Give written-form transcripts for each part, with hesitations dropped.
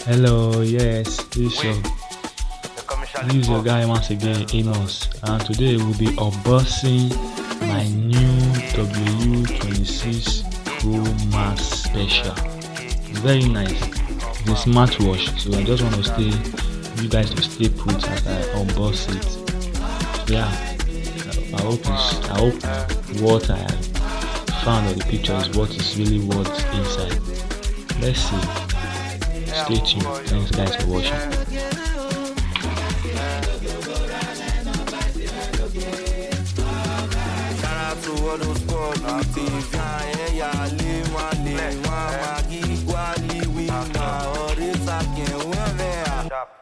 Hello, yes, this is your guy once again, Amos, and today we'll be unboxing my new W26 promax special. It's very nice. It's a smartwatch, so I just want to you guys to stay put as I unbox it. So yeah, I hope what I found on the picture is what is really what's inside. Let's see. Stay tuned. Thanks guys for watching.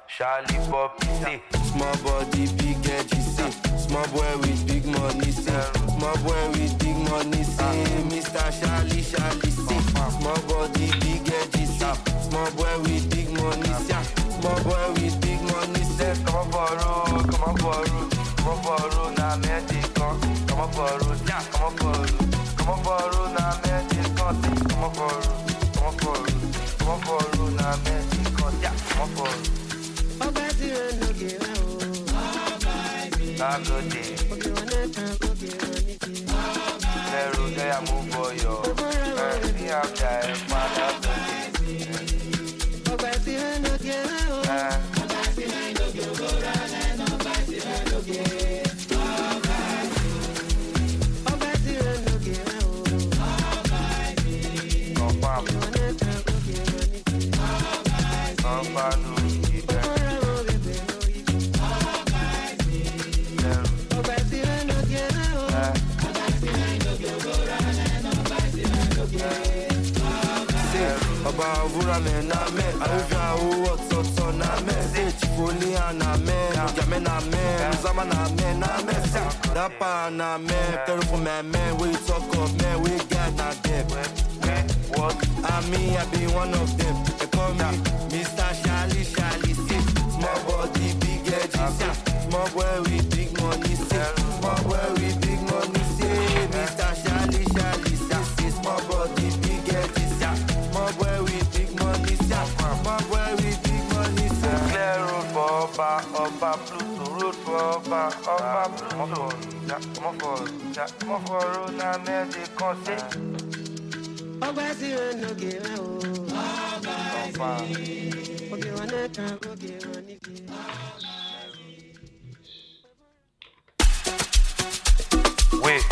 Shallipoppi, small body, big edgy, say. Small boy with big money, say. Small boy with big money, say. Mr. Shally, say. Small body, big edgy, say. Small boy with big money, say. Small boy with big money, say. Come on, borrow, na magic, come on, borrow, yeah, come on, borrow, na magic, come on, borrow, na magic, yeah, come on, borrow. Bavura me na me, Avia what's on na me, Chifoli na me, Jamen na me, Zama na me, Rapa na me, Telephone man, we talk of me, we got na them. What? I be one of them. They call me Mr. Shally, say. Small body, big edgy, say. Small boy with big money, say. Small boy with big money, say. Mr. Shally, say. Small body, big edgy, say. Small boy with big money, say. Small boy with big money, say. Clear road for Oba, Pluto road for Oba, Pluto. Come on for road, now magic, can't say. Wait,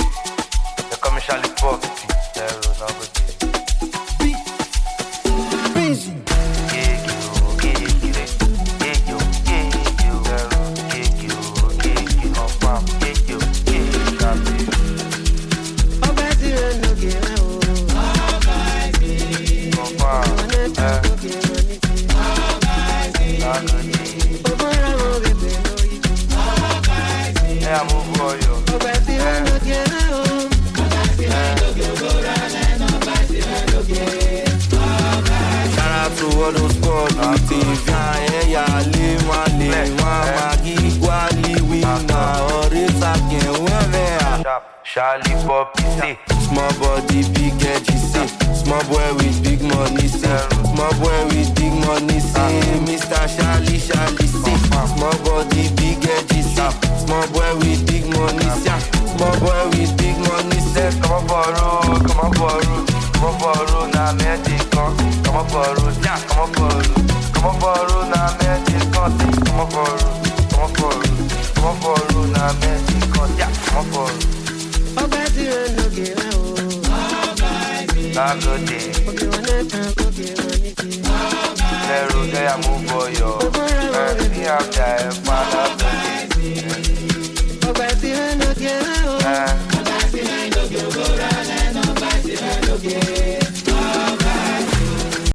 they call me Shallipoppi. Shallipoppi, say. Small body, big edgy, say. Small boy with big money, say. Small boy with big money, say. Mr. Shally, say. Small body, big edgy, say. Small boy with big money, say. Small boy with big money, say. Come on, borrow, na magic, come on, borrow, yeah, come on, borrow, na magic, come on, borrow, na magic, yeah, come on, borrow. I go there.